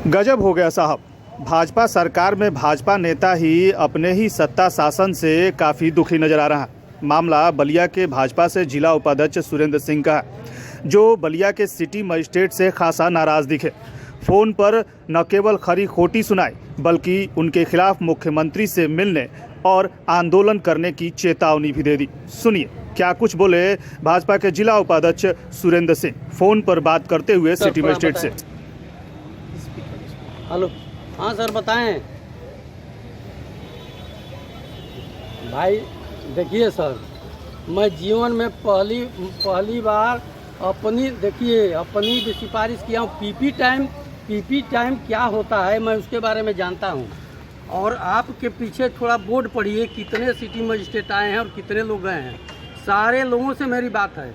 गजब हो गया साहब। भाजपा सरकार में भाजपा नेता ही अपने ही सत्ता शासन से काफ़ी दुखी नजर आ रहा है। मामला बलिया के भाजपा से जिला उपाध्यक्ष सुरेंद्र सिंह का है, जो बलिया के सिटी मजिस्ट्रेट से खासा नाराज दिखे। फ़ोन पर न केवल खरी खोटी सुनाई, बल्कि उनके खिलाफ मुख्यमंत्री से मिलने और आंदोलन करने की चेतावनी भी दे दी। सुनिए क्या कुछ बोले भाजपा के जिला उपाध्यक्ष सुरेंद्र सिंह फ़ोन पर बात करते हुए सिटी मजिस्ट्रेट से। हेलो, हाँ सर बताएं। भाई देखिए सर, मैं जीवन में पहली बार अपनी सिफारिश किया हूँ। पीपी टाइम क्या होता है मैं उसके बारे में जानता हूँ। और आपके पीछे थोड़ा बोर्ड पढ़िए, कितने सिटी मजिस्ट्रेट आए हैं और कितने लोग गए हैं। सारे लोगों से मेरी बात है।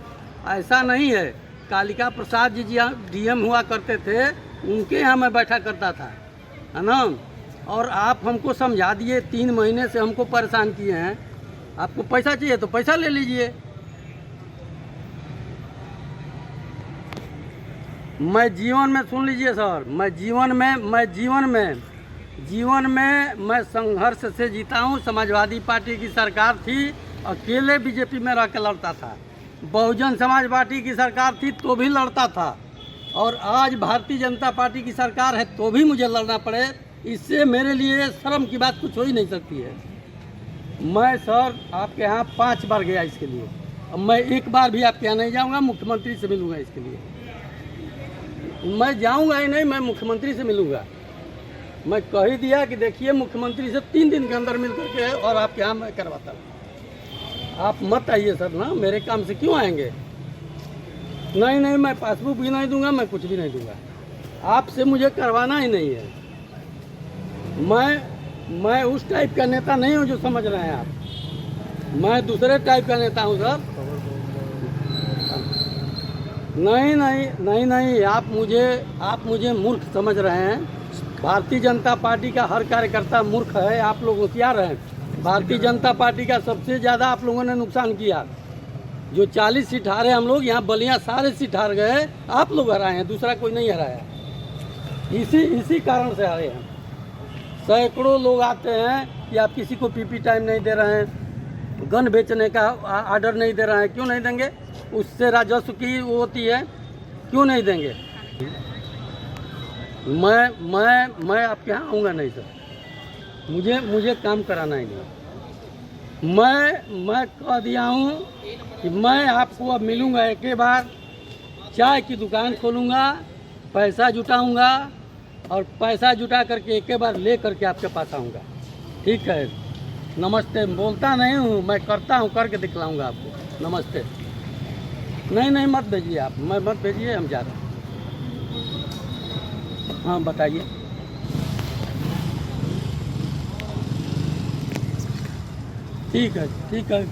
ऐसा नहीं है, कालिका प्रसाद जी डीएम हुआ करते थे, उनके यहाँ मैं बैठा करता था, है ना। और आप हमको समझा दिए, 3 महीने से हमको परेशान किए हैं। आपको पैसा चाहिए तो पैसा ले लीजिए। मैं जीवन में सुन लीजिए सर, मैं जीवन में मैं संघर्ष से जीता हूँ। समाजवादी पार्टी की सरकार थी, अकेले बीजेपी में रह के लड़ता था। बहुजन समाज पार्टी की सरकार थी तो भी लड़ता था। और आज भारतीय जनता पार्टी की सरकार है तो भी मुझे लड़ना पड़े, इससे मेरे लिए शर्म की बात कुछ हो ही नहीं सकती है। मैं सर आपके यहाँ 5 बार गया इसके लिए। अब मैं एक बार भी आपके यहाँ नहीं जाऊँगा, मुख्यमंत्री से मिलूँगा। इसके लिए मैं जाऊँगा ही नहीं, मैं मुख्यमंत्री से मिलूँगा। मैं कह ही दिया कि देखिए मुख्यमंत्री से 3 दिन के अंदर मिल करके और आपके यहाँ मैं करवाता हूँ। आप मत आइए सर ना, मेरे काम से क्यों आएंगे। नहीं, मैं पासबुक भी नहीं दूंगा, मैं कुछ भी नहीं दूंगा। आपसे मुझे करवाना ही नहीं है। मैं उस टाइप का नेता नहीं हूँ जो समझ रहे हैं आप। मैं दूसरे टाइप का नेता हूँ सर। नहीं, आप मुझे मूर्ख समझ रहे हैं। भारतीय जनता पार्टी का हर कार्यकर्ता मूर्ख है, आप लोग होशियार हैं। भारतीय जनता पार्टी का सबसे ज़्यादा आप लोगों ने नुकसान किया। जो 40 सीट हारे हम लोग, यहाँ बलिया सारे सीट हार गए, आप लोग हराए हैं, दूसरा कोई नहीं हराया। इसी कारण से हारे हैं। सैकड़ों लोग आते हैं कि आप किसी को पीपी टाइम नहीं दे रहे हैं, गन बेचने का आर्डर नहीं दे रहे हैं। क्यों नहीं देंगे? उससे राजस्व की वो होती है, क्यों नहीं देंगे? मैं आपके यहाँ आऊँगा नहीं सर। मुझे काम कराना ही नहीं। मैं कह दिया हूँ कि मैं आपको अब मिलूँगा। एक बार चाय की दुकान खोलूँगा, पैसा जुटाऊँगा और पैसा जुटा करके एक बार ले करके आपके पास आऊँगा। ठीक है, नमस्ते। बोलता नहीं हूँ, मैं करता हूँ, करके दिखलाऊँगा आपको। नमस्ते। नहीं मत भेजिए आप, मत भेजिए, हम जा रहे हैं। हाँ बताइए। ठीक है,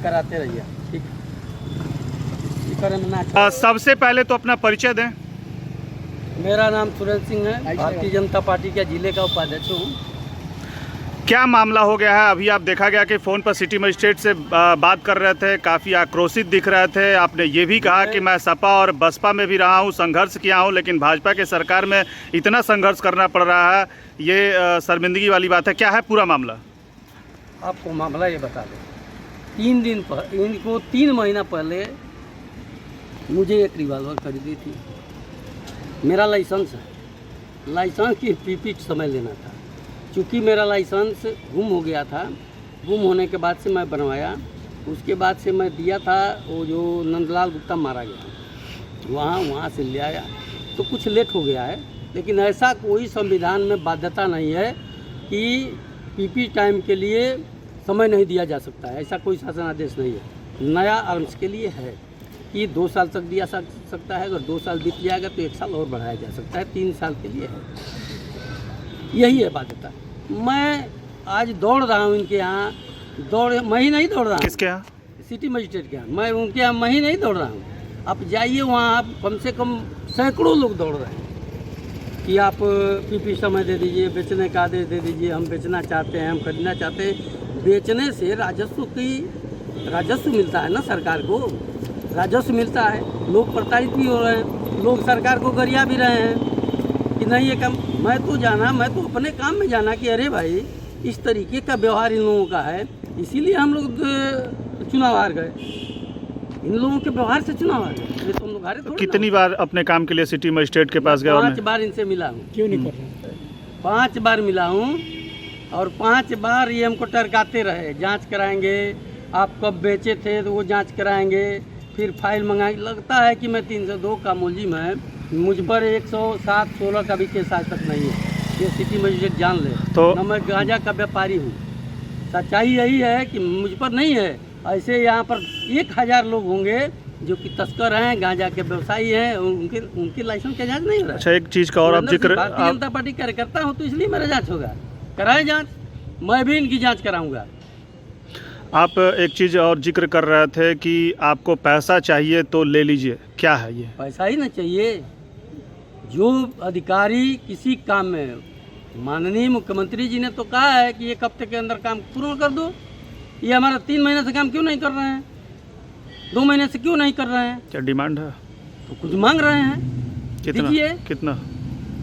कराते रहिए। ठीक है। सबसे पहले तो अपना परिचय दें। मेरा नाम सुरेंद्र सिंह है, भारतीय जनता पार्टी के जिले का उपाध्यक्ष हूँ। क्या मामला हो गया है? अभी आप देखा गया कि फ़ोन पर सिटी मजिस्ट्रेट से बात कर रहे थे, काफ़ी आक्रोशित दिख रहे थे। आपने ये भी कहा कि मैं सपा और बसपा में भी रहा हूँ, संघर्ष किया हूँ, लेकिन भाजपा के सरकार में इतना संघर्ष करना पड़ रहा है, ये शर्मिंदगी वाली बात है। क्या है पूरा मामला? आपको मामला ये बता दें। 3 महीना पहले मुझे एक रिवॉल्वर खरीदी थी। मेरा लाइसेंस है, लाइसेंस की पीपी समय लेना था। चूँकि मेरा लाइसेंस गुम हो गया था, गुम होने के बाद से मैं बनवाया। उसके बाद से मैं दिया था, वो जो नंदलाल गुप्ता मारा गया, वहाँ से ले आया। तो कुछ लेट हो गया है, लेकिन ऐसा कोई संविधान में बाध्यता नहीं है कि पीपी टाइम के लिए समय नहीं दिया जा सकता है। ऐसा कोई शासन आदेश नहीं है। नया आर्म्स के लिए है कि 2 साल तक दिया सकता है। अगर 2 साल बीत जाएगा तो 1 साल और बढ़ाया जा सकता है। 3 साल के लिए है। यही है बाध्यता। मैं आज दौड़ रहा हूँ इनके यहाँ, मैं ही नहीं दौड़ रहा हूँ। किसके यहाँ? सिटी मजिस्ट्रेट के यहाँ। मैं उनके यहाँ मैं ही नहीं दौड़ रहा हूँ। आप जाइए वहाँ, आप कम से कम सैकड़ों लोग दौड़ रहे हैं कि आप पीपी समय दे दीजिए, बेचने का आदेश दे दीजिए, हम बेचना चाहते हैं, हम खरीदना चाहते हैं। बेचने से राजस्व मिलता है ना, सरकार को राजस्व मिलता है। लोग प्रताड़ित भी हो रहे हैं, लोग सरकार को गरिया भी रहे हैं। कि नहीं ये काम मैं तो अपने काम में जाना कि अरे भाई इस तरीके का व्यवहार इन लोगों का है, इसीलिए हम लोग चुनाव हार गए। इन लोगों के व्यवहार से चुनाव हार गए, ये तो हम लोग हारे थोड़ी ना। कितनी बार अपने काम के लिए सिटी मजिस्ट्रेट के पास गया? 5 बार इनसे मिला हूँ। क्यों नहीं कर रहे? 5 बार मिला हूँ और 5 बार ये हमको टरकाते रहे, जांच कराएंगे, आप कब बेचे थे तो वो जांच कराएंगे, फिर फाइल मंगाएंगे। लगता है कि मैं 302 का मुलजिम है, मुझ पर 107-16 का भी केस आज तक नहीं है, ये सिटी मजिस्ट्रेट जान ले। तो न मैं गांजा का व्यापारी हूँ, सच्चाई यही है कि मुझ पर नहीं है। ऐसे यहाँ पर 1000 लोग होंगे जो कि तस्कर हैं, गांजा के व्यवसायी हैं, उनकी लाइसेंस का जांच नहीं हो रहा है। अच्छा, एक चीज़ का और आप जिक्र, भारतीय जनता पार्टी कार्यकर्ता हूँ तो इसलिए मेरा जांच होगा, कराए जांच, मैं भी इनकी जांच कराऊंगा। आप एक चीज़ और जिक्र कर रहे थे कि आपको पैसा चाहिए तो ले लीजिए, क्या है ये? पैसा ही ना चाहिए। जो अधिकारी किसी काम में, माननीय मुख्यमंत्री जी ने तो कहा है कि 1 हफ्ते के अंदर काम पूर्ण कर दो, ये हमारा 3 महीने से काम क्यों नहीं कर रहे हैं, 2 महीने से क्यों नहीं कर रहे हैं? क्या डिमांड है? तो कुछ मांग रहे हैं, दीजिए। कितना?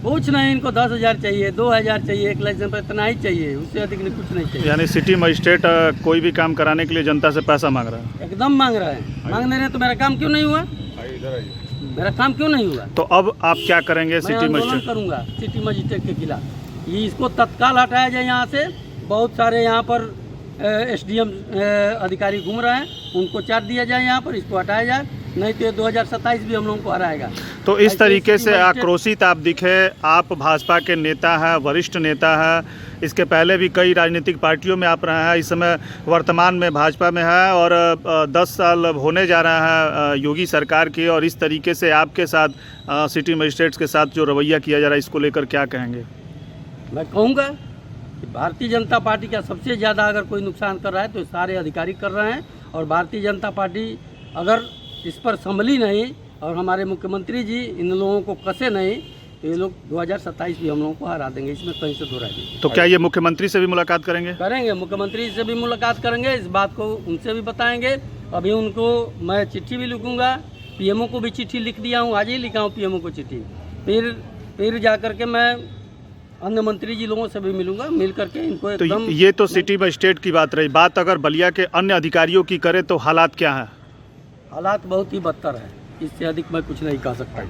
कुछ नहीं, इनको 10,000 चाहिए, 2,000 चाहिए, 1 लाख पर इतना ही चाहिए, उससे अधिक नहीं, कुछ नहीं चाहिए। यानी सिटी मजिस्ट्रेट कोई भी काम कराने के लिए जनता से पैसा मांग रहा है? एकदम मांग रहे हैं। मांगने रहे तो मेरा काम क्यों नहीं हुआ? मेरा काम क्यों नहीं हुआ? तो अब आप क्या करेंगे मैं सिटी आंदोलन मजिस्ट्रेट? करूंगा सिटी मजिस्ट्रेट के खिलाफ। ये इसको तत्काल हटाया जाए यहाँ से। बहुत सारे यहाँ पर SDM अधिकारी घूम रहे हैं, उनको चार्ज दिया जाए यहाँ पर, इसको हटाया जाए, नहीं तो ये 2027 भी हम लोगों को हराएगा। तो इस ऐसे तरीके सिटी से मजिस्ट्रेट- आक्रोशित आप दिखे। आप भाजपा के नेता हैं, वरिष्ठ नेता हैं, इसके पहले भी कई राजनीतिक पार्टियों में आप रहे हैं, इस समय वर्तमान में भाजपा में है और 10 साल होने जा रहा है योगी सरकार की, और इस तरीके से आपके साथ सिटी मजिस्ट्रेट्स के साथ जो रवैया किया जा रहा है, इसको लेकर क्या कहेंगे? मैं कहूँगा कि भारतीय जनता पार्टी का सबसे ज़्यादा अगर कोई नुकसान कर रहा है तो सारे अधिकारी कर रहे हैं, और भारतीय जनता पार्टी अगर इस पर संभली नहीं और हमारे मुख्यमंत्री जी इन लोगों को कसे नहीं तो ये लोग 2027 भी हम लोगों को हरा देंगे, इसमें कहीं से दो राय नहीं। तो क्या ये मुख्यमंत्री से भी मुलाकात करेंगे? करेंगे, मुख्यमंत्री से भी मुलाकात करेंगे, इस बात को उनसे भी बताएंगे। अभी उनको मैं चिट्ठी भी लिखूंगा, PMO को भी चिट्ठी लिख दिया हूँ, आज ही लिखा हूँ PMO को चिट्ठी। फिर जा करके मैं अन्य मंत्री जी लोगों से भी मिलूंगा, मिल करके इनको तो एकदम। ये तो सिटी मजिस्ट्रेट की बात रही। बात अगर बलिया के अन्य अधिकारियों की करें तो हालात क्या हैं? हालात बहुत ही बदतर है, इससे अधिक मैं कुछ नहीं कह सकता।